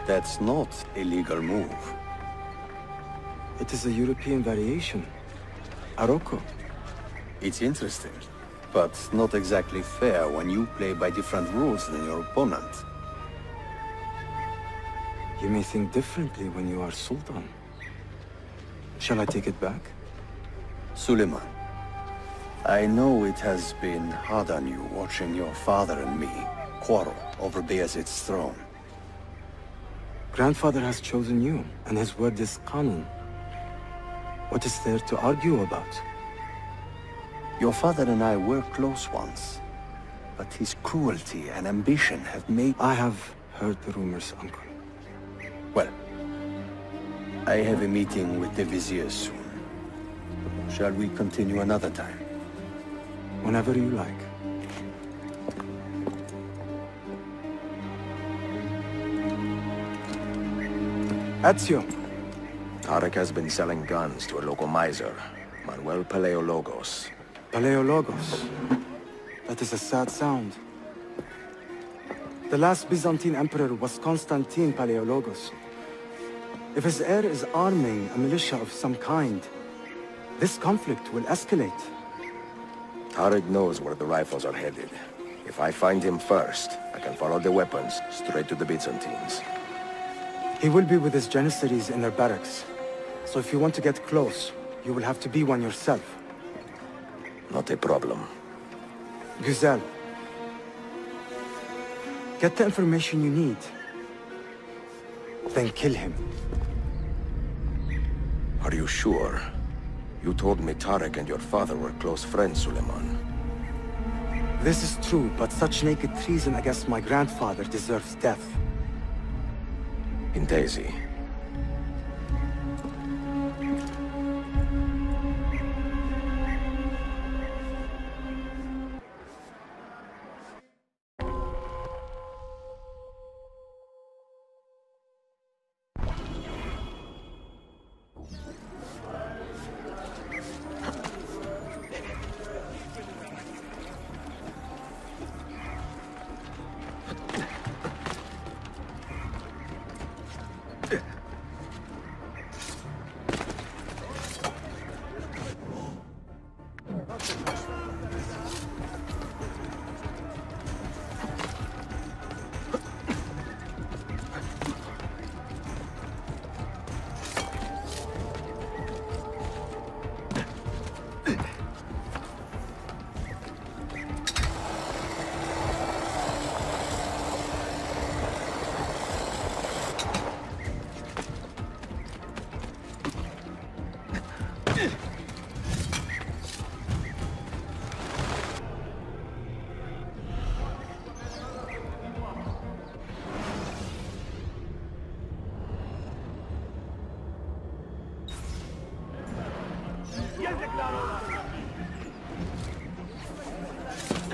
That's not a legal move. It is a European variation. Aroko. It's interesting, but not exactly fair when you play by different rules than your opponent. You may think differently when you are Sultan. Shall I take it back? Suleiman, I know it has been hard on you watching your father and me quarrel over Bayezid's throne. Grandfather has chosen you, and his word is Qanun. What is there to argue about? Your father and I were close once, but his cruelty and ambition have made... I have heard the rumors, Uncle. Well, I have a meeting with the Vizier soon. Shall we continue another time? Whenever you like. Ezio. Tarek has been selling guns to a local miser, Manuel Paleologos. Paleologos. That is a sad sound. The last Byzantine emperor was Constantine Paleologos. If his heir is arming a militia of some kind, this conflict will escalate. Tarek knows where the rifles are headed. If I find him first, I can follow the weapons straight to the Byzantines. He will be with his Janissaries in their barracks. So if you want to get close, you will have to be one yourself. Not a problem. Güzel. Get the information you need. Then kill him. Are you sure? You told me Tarek and your father were close friends, Suleiman. This is true, but such naked treason against my grandfather deserves death. In Daisy.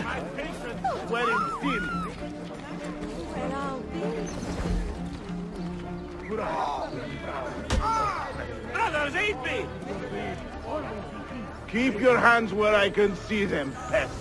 My patrons wearing thin. Brothers, eat me! Keep your hands where I can see them, pest.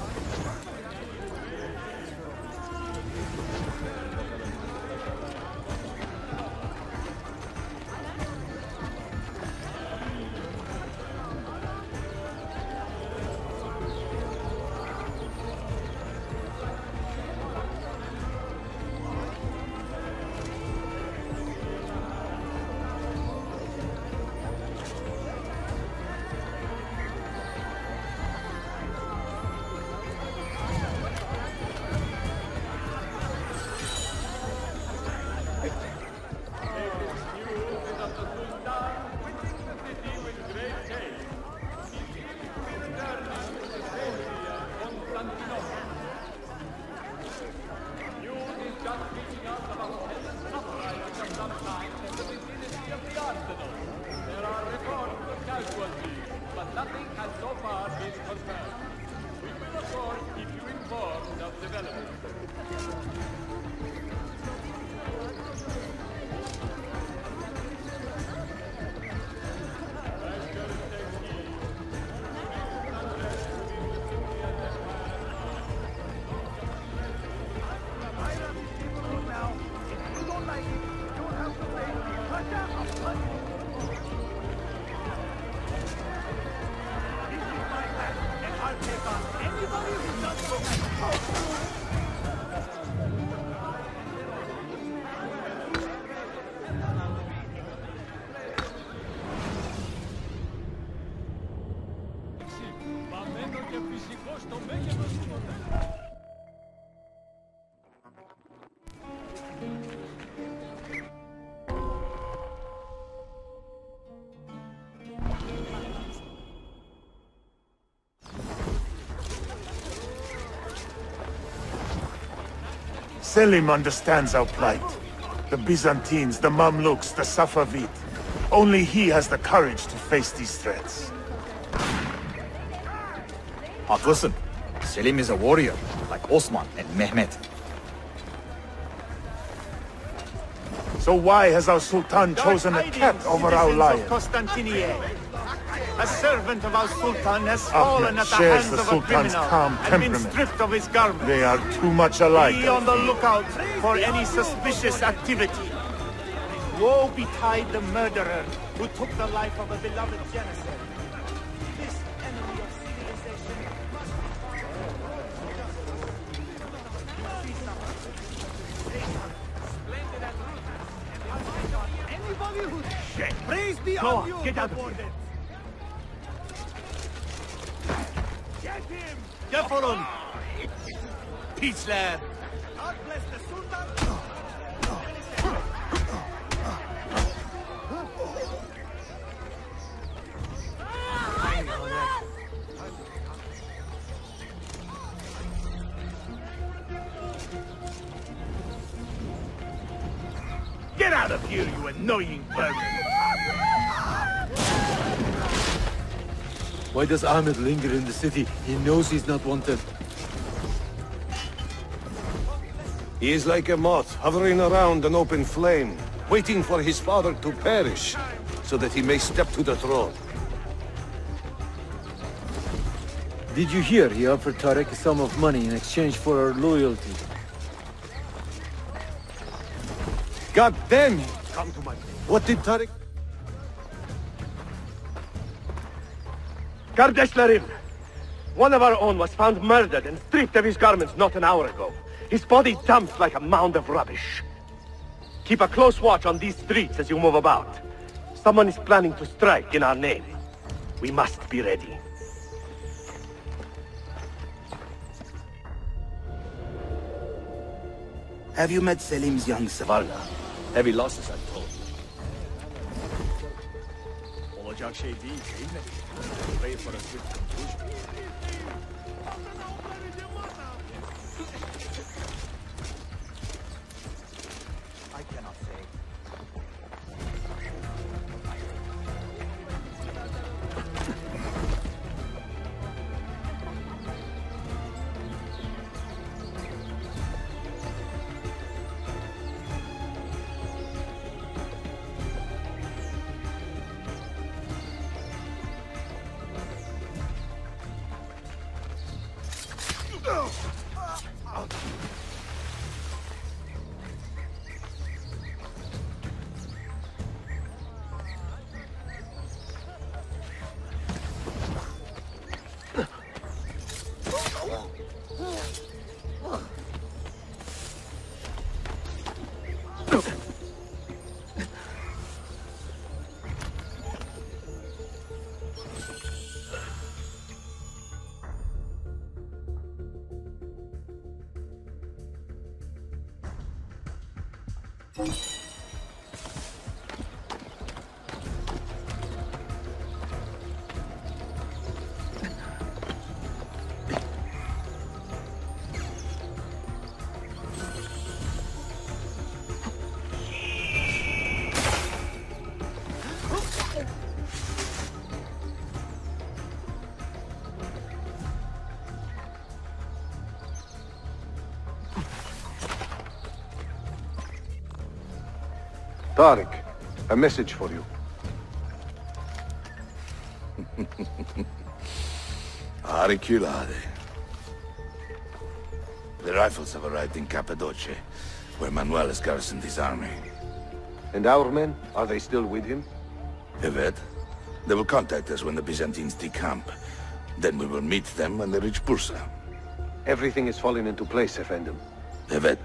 Selim understands our plight. The Byzantines, the Mamluks, the Safavid. Only he has the courage to face these threats. Haklısın. Selim is a warrior, like Osman and Mehmet. So why has our Sultan chosen a cat over our lion? A servant of our Sultan has fallen at the shares hands the of a Sultan's criminal calm and been temperament. stripped of his garments. They are too much alike. Be on the lookout for any suspicious activity. Woe betide the murderer who took the life of a beloved janissary. This enemy of civilization must be anybody who... Praise be on you! Get out of here! Get him! Defolun! Pisler! God bless the Sultan! Get out of here, you annoying vermin! Why does Ahmed linger in the city? He knows he's not wanted. He is like a moth hovering around an open flame, waiting for his father to perish, so that he may step to the throne. Did you hear he offered Tariq a sum of money in exchange for our loyalty? God damn you! Come to my... What did Tariq... Kardeşlerim! One of our own was found murdered and stripped of his garments not an hour ago. His body dumped like a mound of rubbish. Keep a close watch on these streets as you move about. Someone is planning to strike in our name. We must be ready. Have you met Selim's young Savarga? Heavy losses, I'm told. Olacak şey değil, değil mi? Pray for a swift conclusion. I cannot say. Tariq, a message for you. Auriculade. The rifles have arrived in Cappadocia, where Manuel has garrisoned his army. And our men, are they still with him? Evet. They will contact us when the Byzantines decamp. Then we will meet them when they reach Bursa. Everything is falling into place, Effendim. Evet.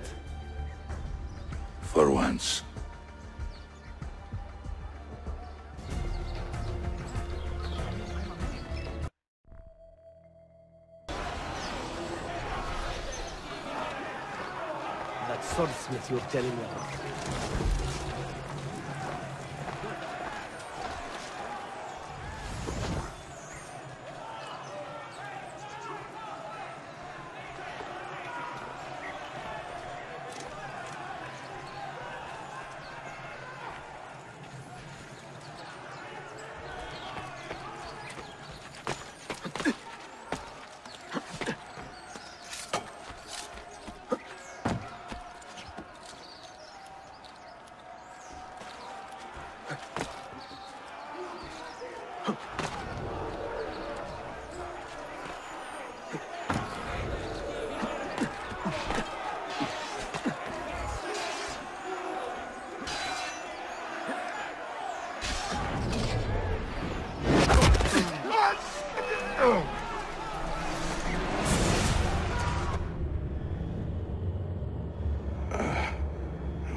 For once. swordsmith you're telling me about.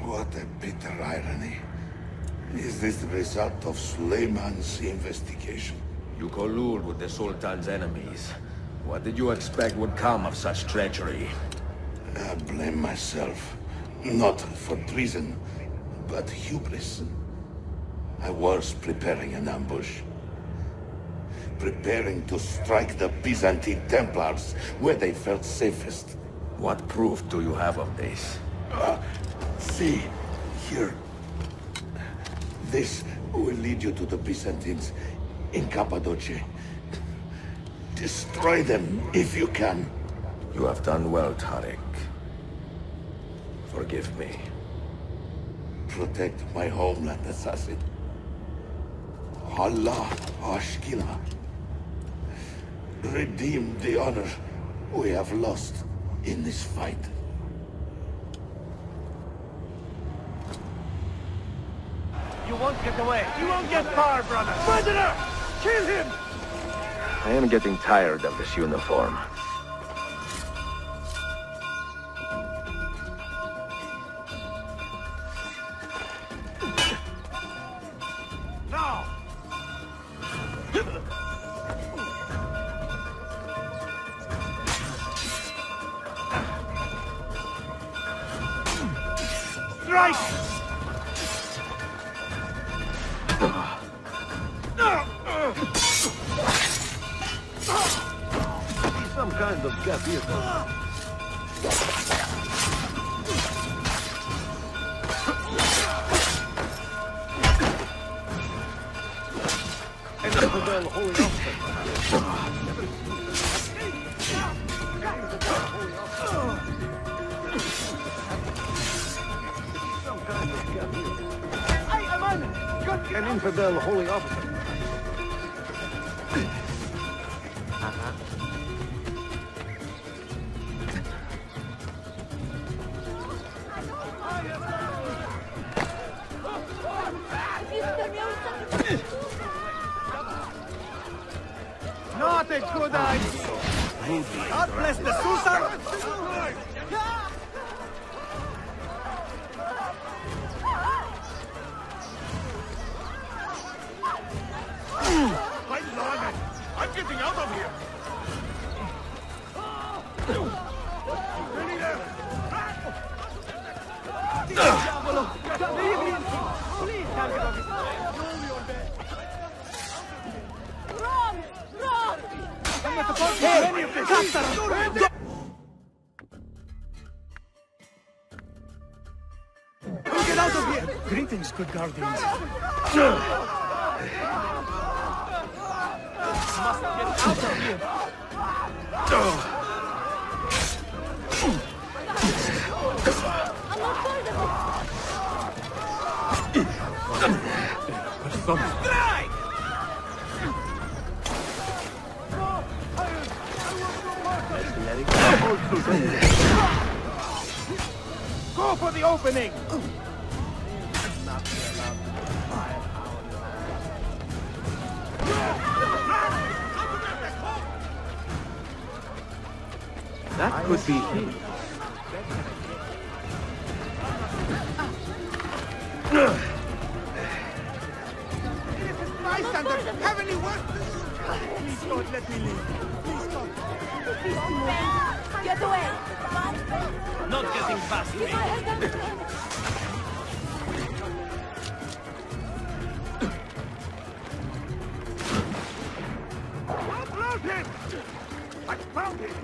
What a bitter irony. Is this the result of Suleiman's investigation? You collude with the Sultan's enemies. What did you expect would come of such treachery? I blame myself. Not for treason, but hubris. I was preparing an ambush. Preparing to strike the Byzantine Templars where they felt safest. What proof do you have of this? See, here. This will lead you to the Byzantines in Cappadocia. Destroy them if you can. You have done well, Tariq. Forgive me. Protect my homeland, assassin. Allah Ashkila. Redeem the honor we have lost in this fight. You won't get away. You won't get far, brother. Murderer! Kill him! I am getting tired of this uniform. Now! Strike! Some kind of gap here. And the bell holding up. Some kind of gap here. An infidel holy officer. Not a good idea. God bless the Sultan. I'm getting out of here. Please, get out of here! Greetings, good guardians. Must get out of here. Strike! Go for the opening! That could be him. Bystanders, heavily worked! Please don't let me leave. Please don't. Get away! Not getting past me. Upload him! I found him!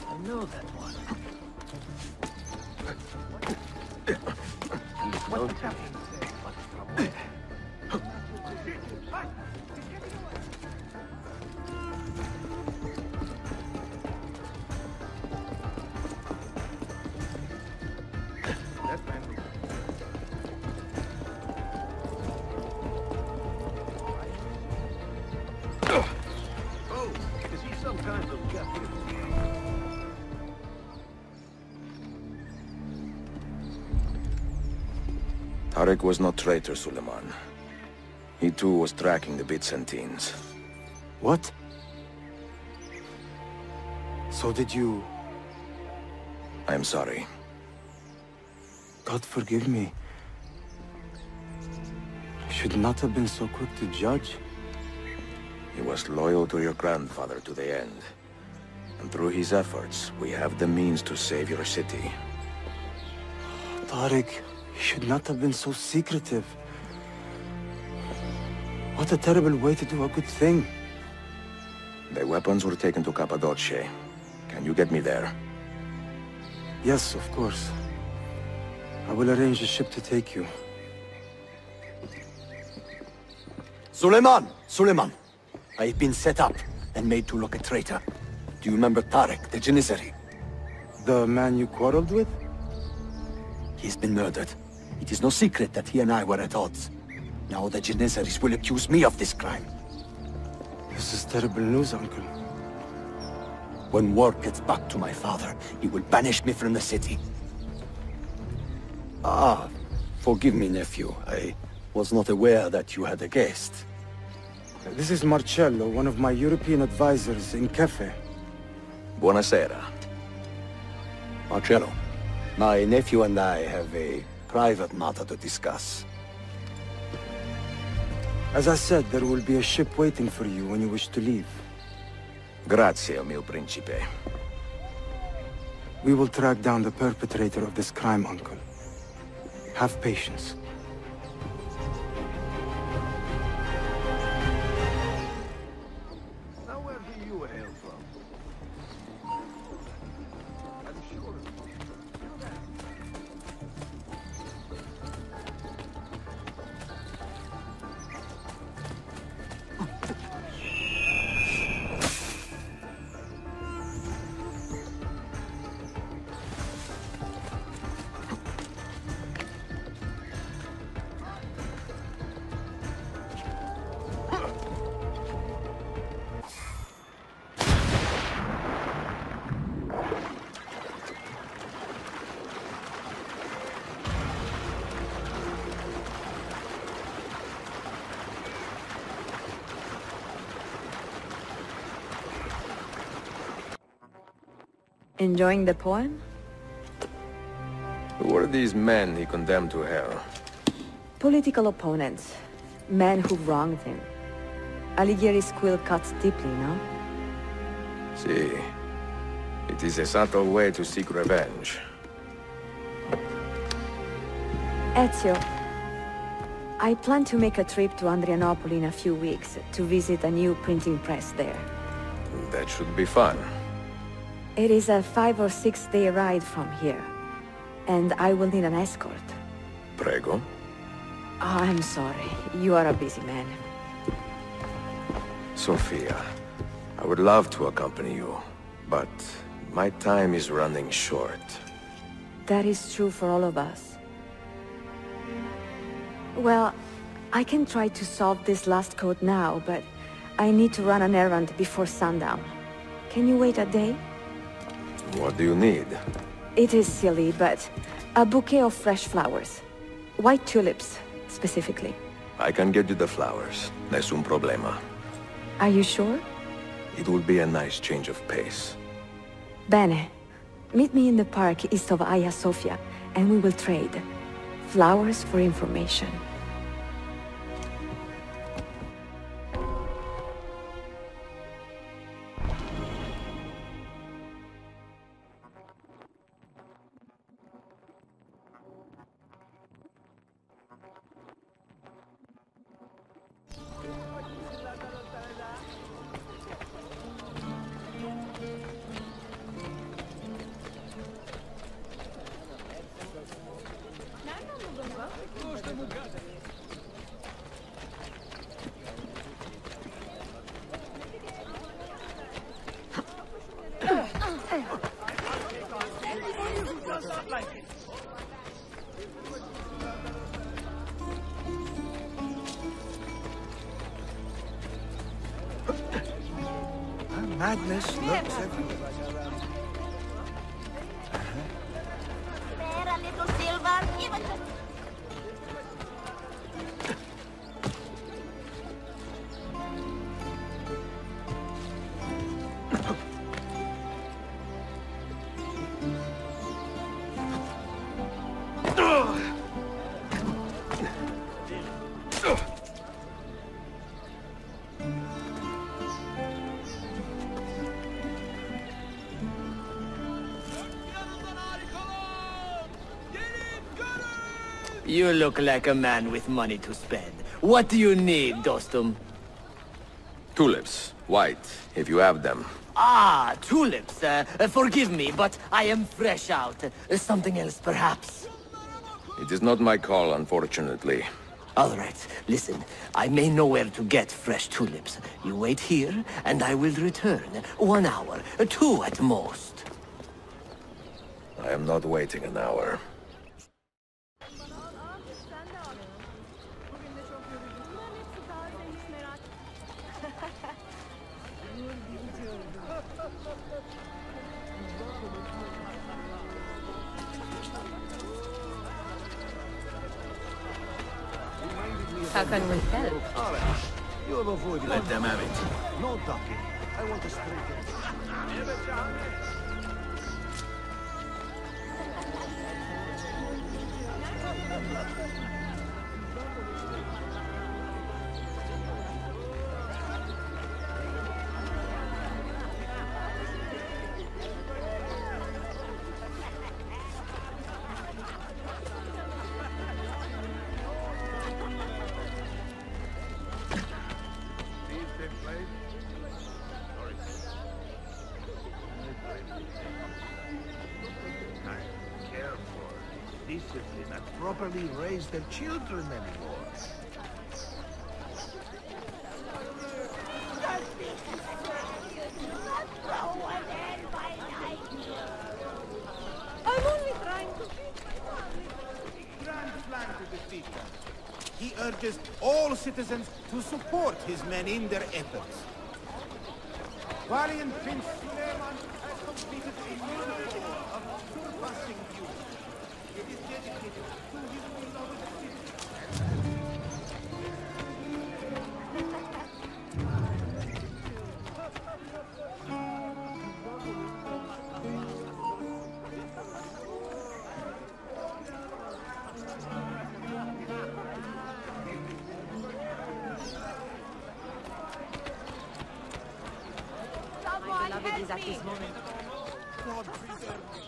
I know that one. He's known to me. That man. Oh, is he some kind of captain? Tarek was not traitor, Suleiman. He too was tracking the Byzantines. What? So did you... I'm sorry. God forgive me. I should not have been so quick to judge. He was loyal to your grandfather to the end. And through his efforts, we have the means to save your city. Tariq, you should not have been so secretive. What a terrible way to do a good thing. The weapons were taken to Cappadocia. Can you get me there? Yes, of course. I will arrange a ship to take you. Suleiman! Suleiman! I've been set up and made to look a traitor. Do you remember Tarek, the Janissary? The man you quarreled with? He's been murdered. It is no secret that he and I were at odds. Now the Janissaries will accuse me of this crime. This is terrible news, Uncle. When word gets back to my father, he will banish me from the city. Ah, forgive me, nephew. I was not aware that you had a guest. This is Marcello, one of my European advisors in Cafe. Buonasera. Marcello, my nephew and I have a private matter to discuss. As I said, there will be a ship waiting for you when you wish to leave. Grazie, mio principe. We will track down the perpetrator of this crime, Uncle. Have patience. Now where do you hail from? I'm sure. Enjoying the poem? Who were these men he condemned to hell? Political opponents. Men who wronged him. Alighieri's quill cuts deeply, no? See, it is a subtle way to seek revenge. Ezio, I plan to make a trip to Andrianople in a few weeks to visit a new printing press there. That should be fun. It is a 5 or 6 day ride from here, and I will need an escort. Prego. Oh, I'm sorry. You are a busy man. Sophia, I would love to accompany you, but my time is running short. That is true for all of us. Well, I can try to solve this last code now, but I need to run an errand before sundown. Can you wait a day? What do you need? It is silly, but a bouquet of fresh flowers. White tulips, specifically. I can get you the flowers. Nessun problema. Are you sure? It will be a nice change of pace. Bene. Meet me in the park east of Sophia, and we will trade. Flowers for information. Madness lurks everywhere. There, a little silver. Give it to... You look like a man with money to spend. What do you need, Dostum? Tulips. White, if you have them. Ah, tulips. Forgive me, but I am fresh out. Something else, perhaps? It is not my call, unfortunately. All right, listen. I may know where to get fresh tulips. You wait here, and I will return. 1 hour, 2 at most. I am not waiting an hour. How can we help? All right. You have avoided... Let them have it. No talking. I want to straight. Discipline and properly raise their children anymore. I'm only trying to... Grand plan to defeat them. He urges all citizens to support his men in their efforts. Valiant Prince Suleiman has completed a new war of surpassing beauty. It is dedicated to his beloved city. Someone help me! God preserve me.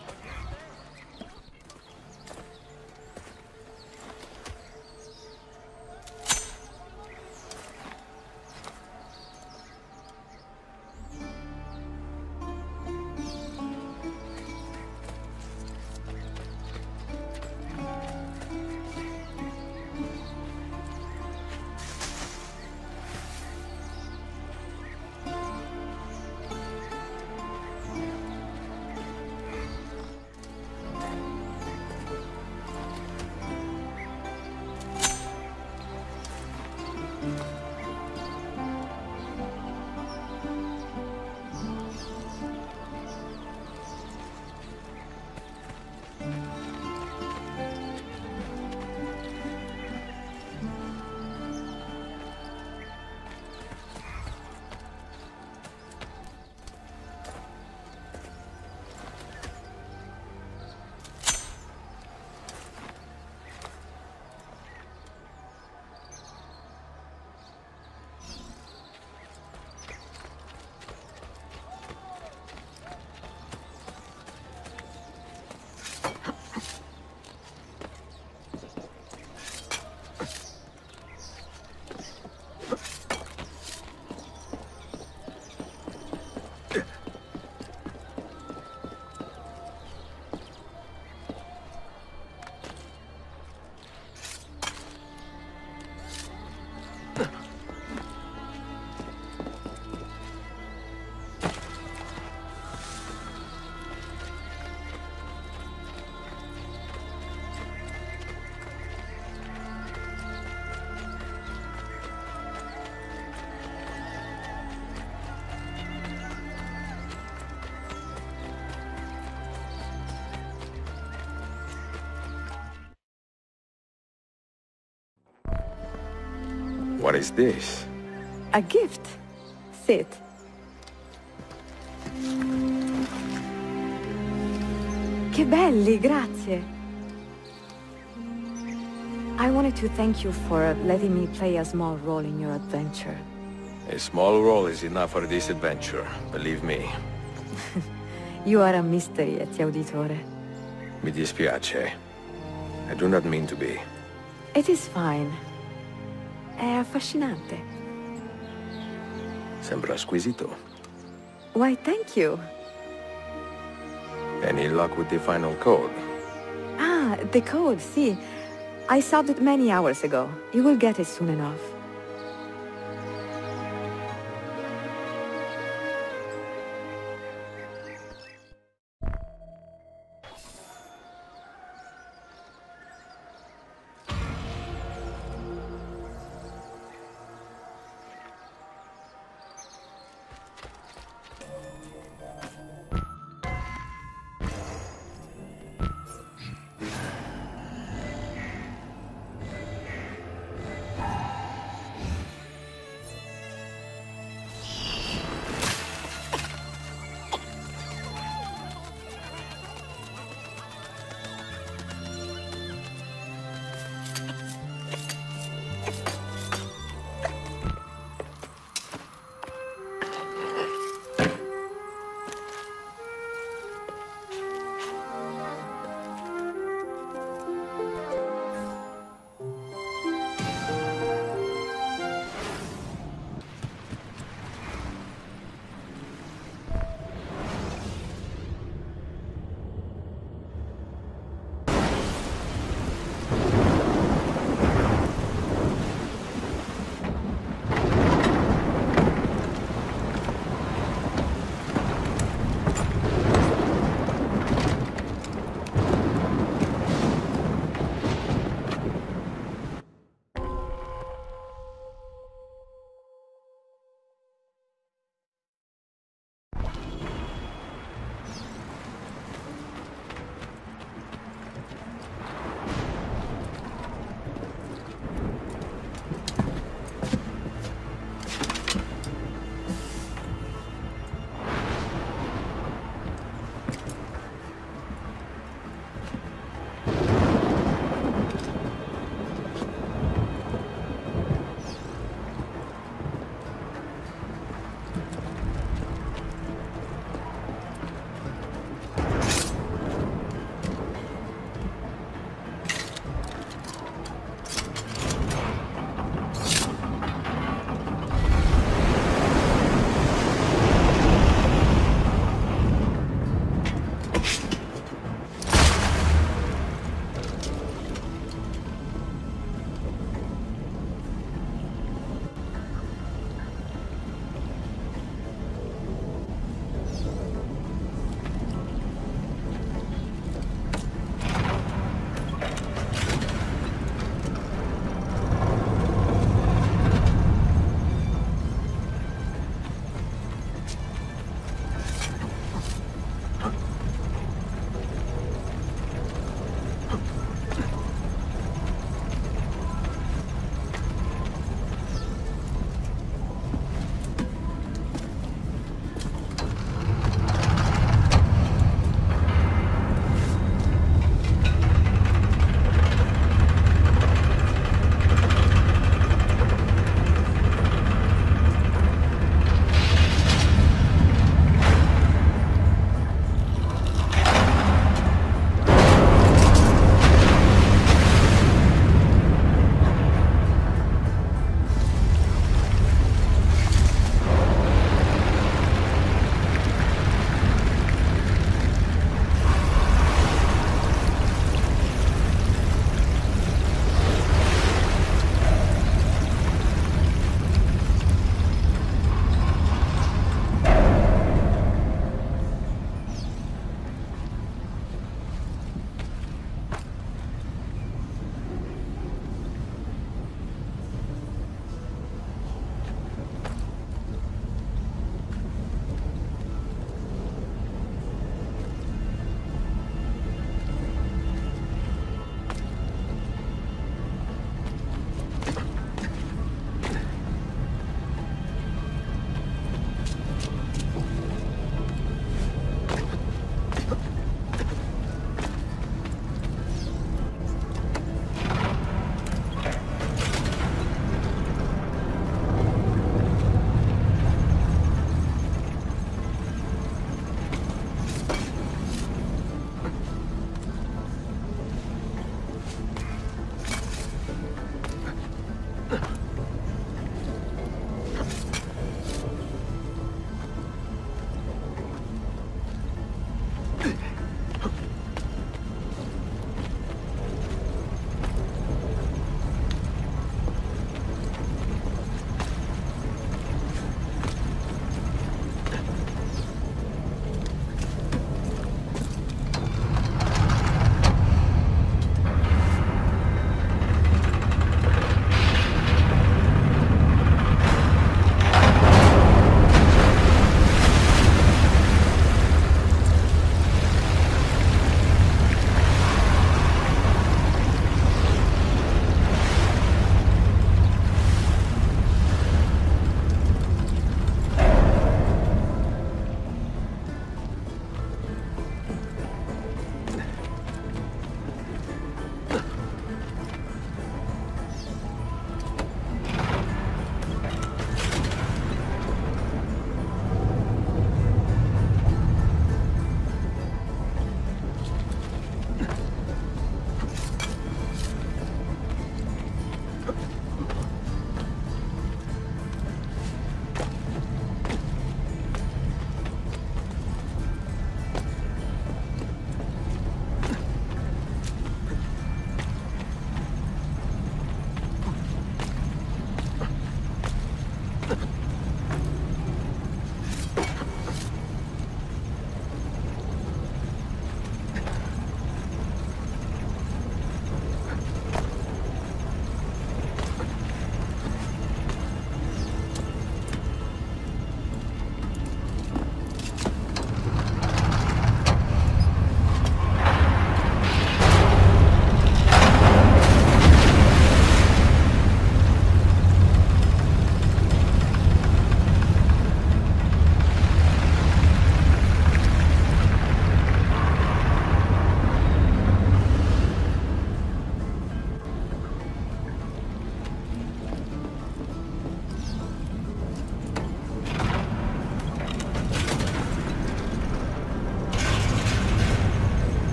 What is this? A gift. Sit. Che belli, grazie. I wanted to thank you for letting me play a small role in your adventure. A small role is enough for this adventure, believe me. You are a mystery, auditore. Mi dispiace. I do not mean to be. It is fine. È affascinante. Sembra squisito. Why, thank you. Any luck with the final code? Ah, the code, sì. I solved it many hours ago. You will get it soon enough.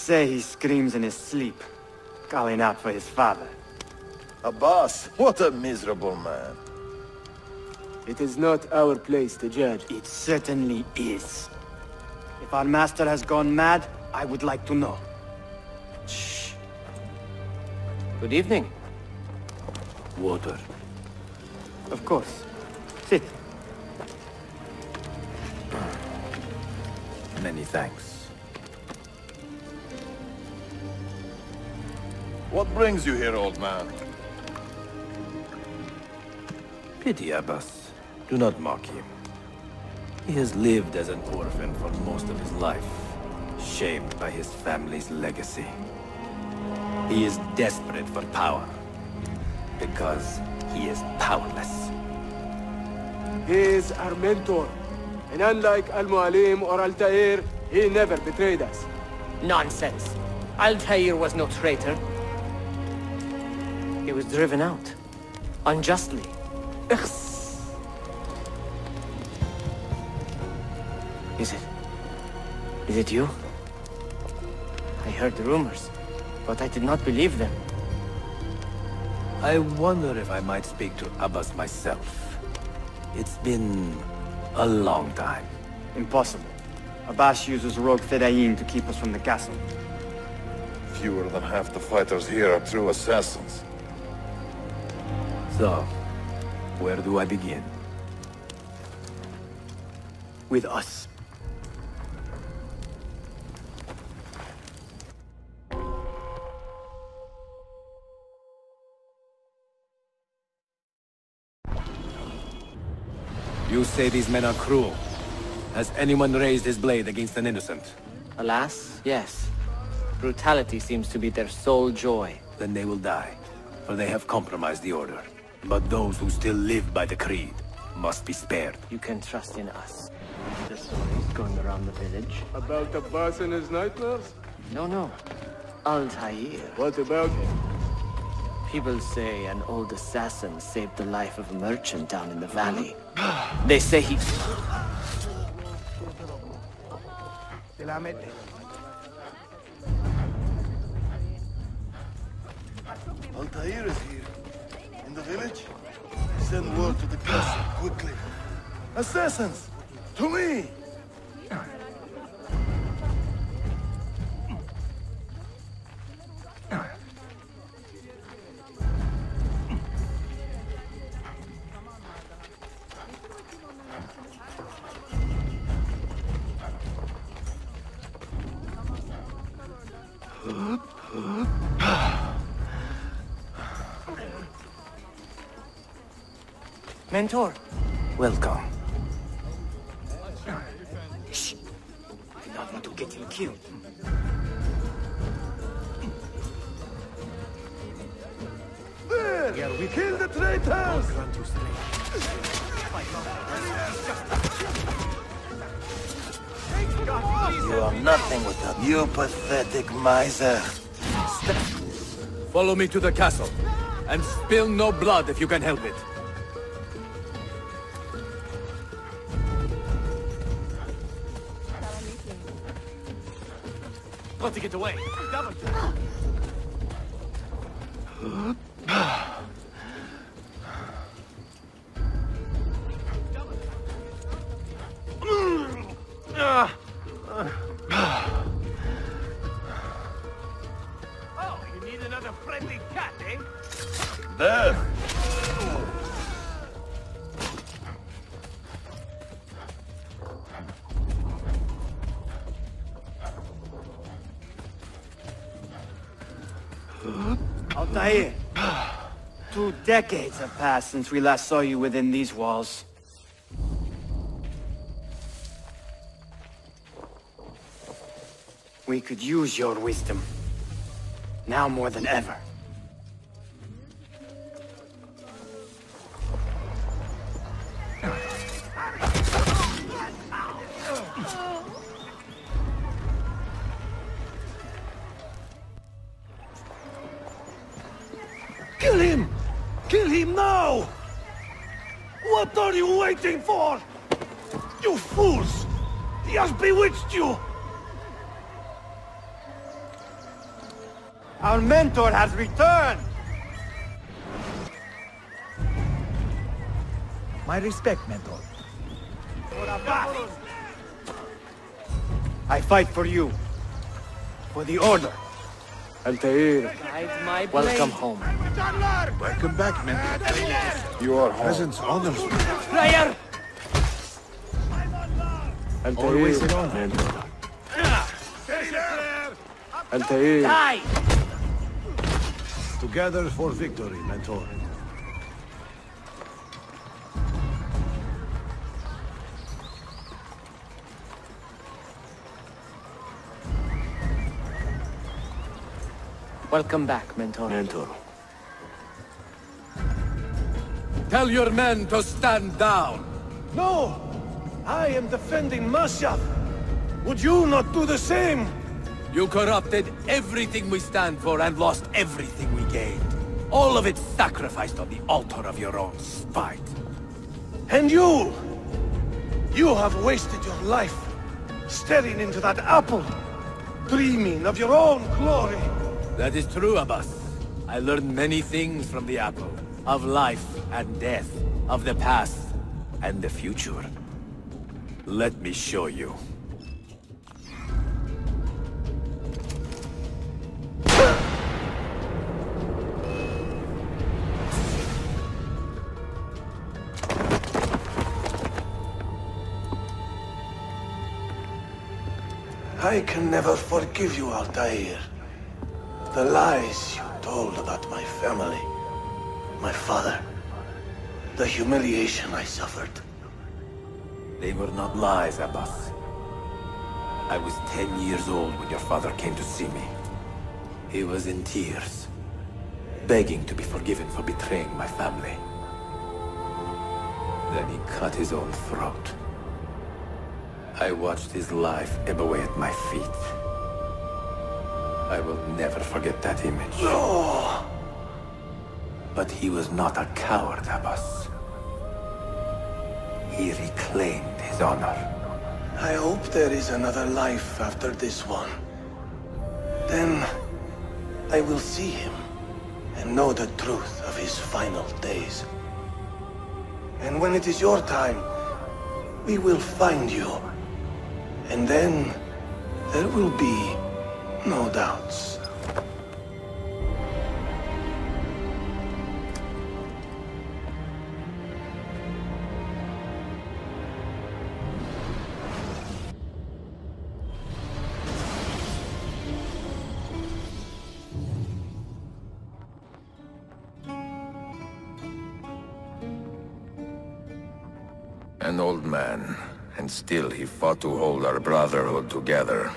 say he screams in his sleep, calling out for his father. Abbas, what a miserable man. It is not our place to judge. It certainly is. If our master has gone mad, I would like to know. Shh. Good evening. Water. Of course. Sit. Many thanks. What brings you here, old man? Pity Abbas. Do not mock him. He has lived as an orphan for most of his life, shamed by his family's legacy. He is desperate for power, because he is powerless. He is our mentor, and unlike Al-Mualim or Altair, he never betrayed us. Nonsense. Altair was no traitor. He was driven out. Unjustly. Is it you? I heard the rumors, but I did not believe them. I wonder if I might speak to Abbas myself. It's been a long time. Impossible. Abbas uses rogue Fedayeen to keep us from the castle. Fewer than half the fighters here are true assassins. So, where do I begin? With us. You say these men are cruel. Has anyone raised his blade against an innocent? Alas, yes. Brutality seems to be their sole joy. Then they will die, for they have compromised the order. But those who still live by the creed must be spared. You can trust in us. The stories going around the village. About Abbas and his nightmares? No. Altair. What about him? People say an old assassin saved the life of a merchant down in the valley. They say he... Altair is here. In the village? Send word to the castle, quickly. Assassins! To me! Mentor. Welcome. Shh. I don't want to get him killed. There! Yeah, we kill the traitors! You are nothing without you, pathetic miser. Follow me to the castle, and spill no blood if you can help it. Got to get away. Oh, you need another friendly cat, eh? There! Altair, 2 decades have passed since we last saw you within these walls. We could use your wisdom. Now more than ever. Kill him! Kill him now! What are you waiting for? You fools! He has bewitched you! Our mentor has returned! My respect, mentor. I fight for you. For the Order. Altair, welcome home. Welcome back, mentor. You are home. Presence honors me. Player! Altair, Always an honor. Altair. Die! Together for victory, mentor. Welcome back, mentor. Mentor. Tell your men to stand down. No! I am defending Masha. Would you not do the same? You corrupted everything we stand for and lost everything we gained. All of it sacrificed on the altar of your own spite. And you! You have wasted your life staring into that apple, dreaming of your own glory. That is true, Abbas. I learned many things from the apple. Of life and death. Of the past and the future. Let me show you. I can never forgive you, Altair. The lies you told about my family, my father, the humiliation I suffered. They were not lies, Abbas. I was 10 years old when your father came to see me. He was in tears, begging to be forgiven for betraying my family. Then he cut his own throat. I watched his life ebb away at my feet. I will never forget that image. No! But he was not a coward, Abbas. He reclaimed his honor. I hope there is another life after this one. Then I will see him and know the truth of his final days. And when it is your time, we will find you. And then there will be no doubts. An old man, and still he fought to hold our brotherhood together.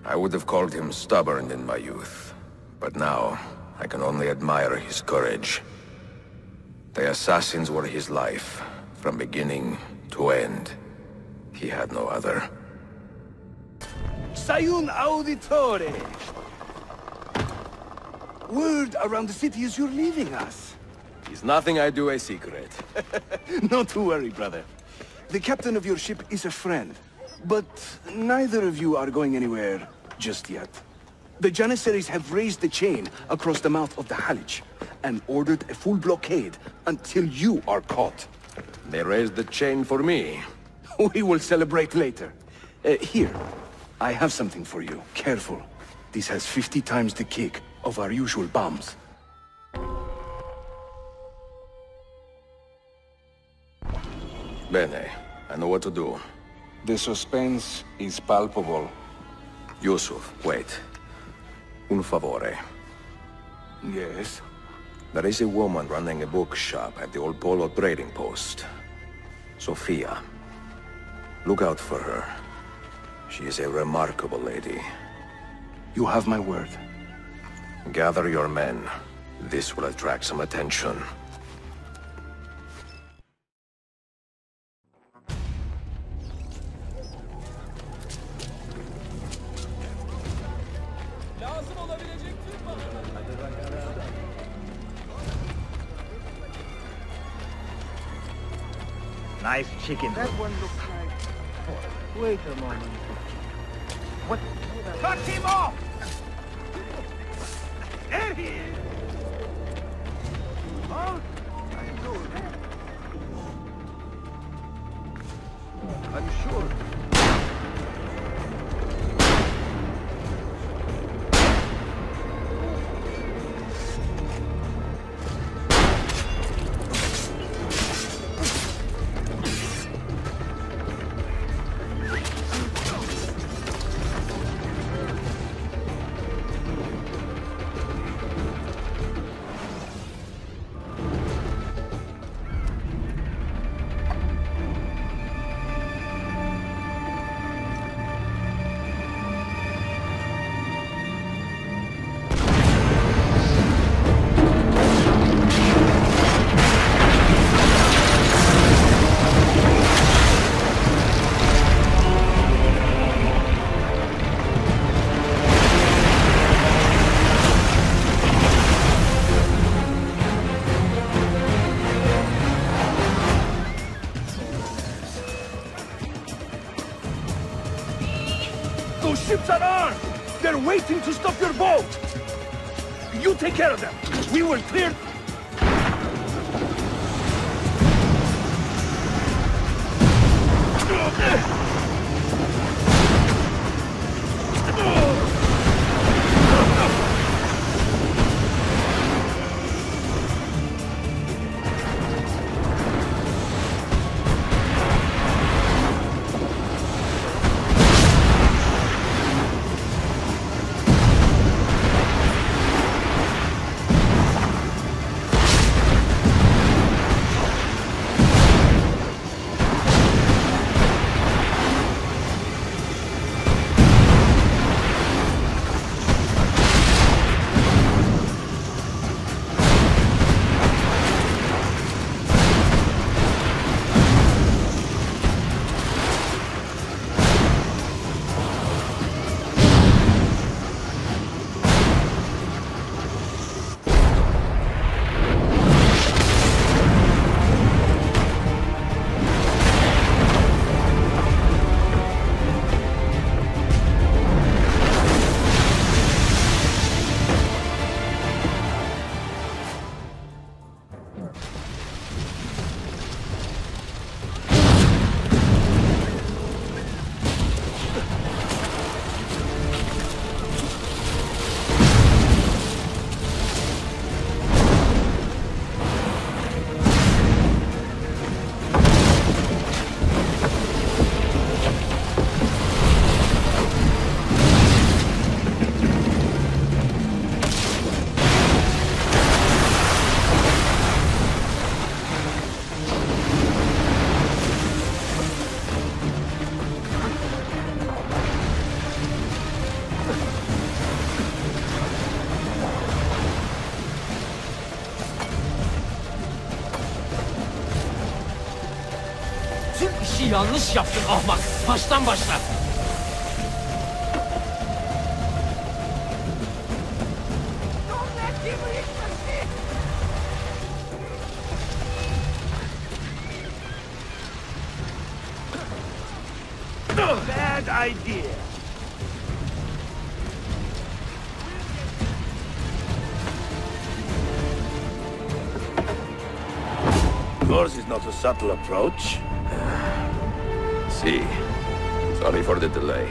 I would have called him stubborn in my youth, but now I can only admire his courage. The assassins were his life, from beginning to end. He had no other. Sayun Auditore! Word around the city is you're leaving us. Is nothing I do a secret. Not to worry, brother. The captain of your ship is a friend, but neither of you are going anywhere just yet. The Janissaries have raised the chain across the mouth of the Halij and ordered a full blockade until you are caught. They raised the chain for me. We will celebrate later. Here, I have something for you. Careful. This has 50 times the kick of our usual bombs. Bene, I know what to do. The suspense is palpable. Yusuf, wait. Un favore. Yes? There is a woman running a bookshop at the old Polo trading post. Sophia. Look out for her. She is a remarkable lady. You have my word. Gather your men. This will attract some attention. Nice chicken. That one looks like... Wait a moment. What? Cut him off! anything to stop your boat! You take care of them! We will clear... Yanlış yaptın ahmak. Baştan başla. Bad idea. Yours is not a subtle approach. See. Sorry for the delay.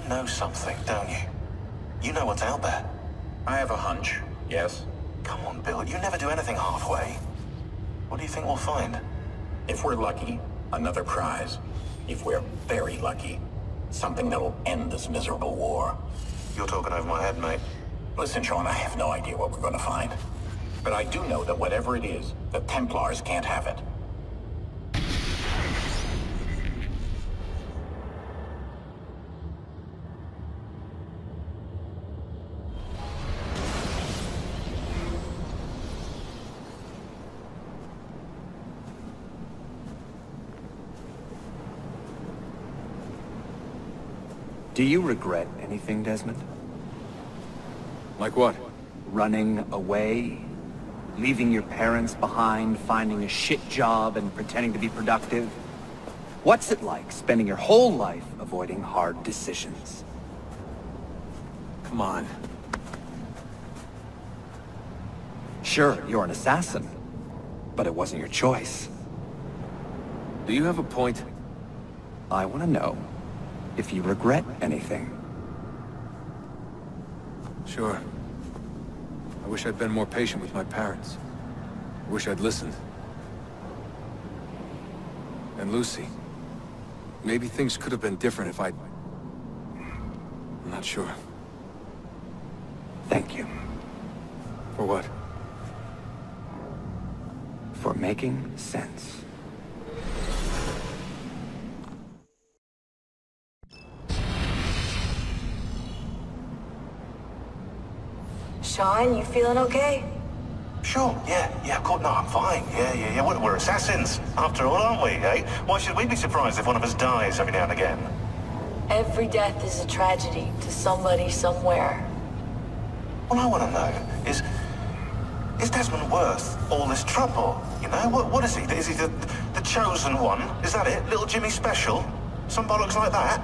Know something, don't you? You know what's out there. I have a hunch, yes. Come on, Bill, you never do anything halfway. What do you think we'll find? If we're lucky, another prize. If we're very lucky, something that'll end this miserable war. You're talking over my head, mate. Listen, Sean, I have no idea what we're going to find. But I do know that whatever it is, the Templars can't have it. Do you regret anything, Desmond? Like what? Running away? Leaving your parents behind, finding a shit job, and pretending to be productive? What's it like spending your whole life avoiding hard decisions? Come on. Sure, you're an assassin, but it wasn't your choice. Do you have a point? I want to know if you regret anything. Sure. I wish I'd been more patient with my parents. I wish I'd listened. And Lucy. Maybe things could have been different if I'd... I'm not sure. Thank you. For what? for making sense. Sean, you feeling okay? Sure, yeah, of course, no, I'm fine. Yeah, we're assassins, after all, aren't we, eh? Why should we be surprised if one of us dies every now and again? Every death is a tragedy to somebody somewhere. What I want to know is Desmond worth all this trouble, you know? What is he? Is he the chosen one? Is that it? Little Jimmy Special? Some bollocks like that?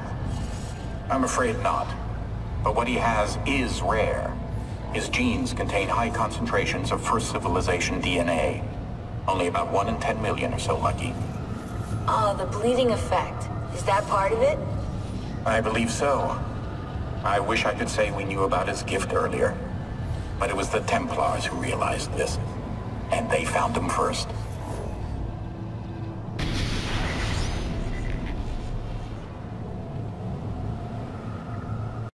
I'm afraid not. But what he has is rare. His genes contain high concentrations of first civilization DNA. Only about 1 in 10 million or so lucky. The bleeding effect. Is that part of it? I believe so. I wish I could say we knew about his gift earlier. But it was the Templars who realized this. And they found him first.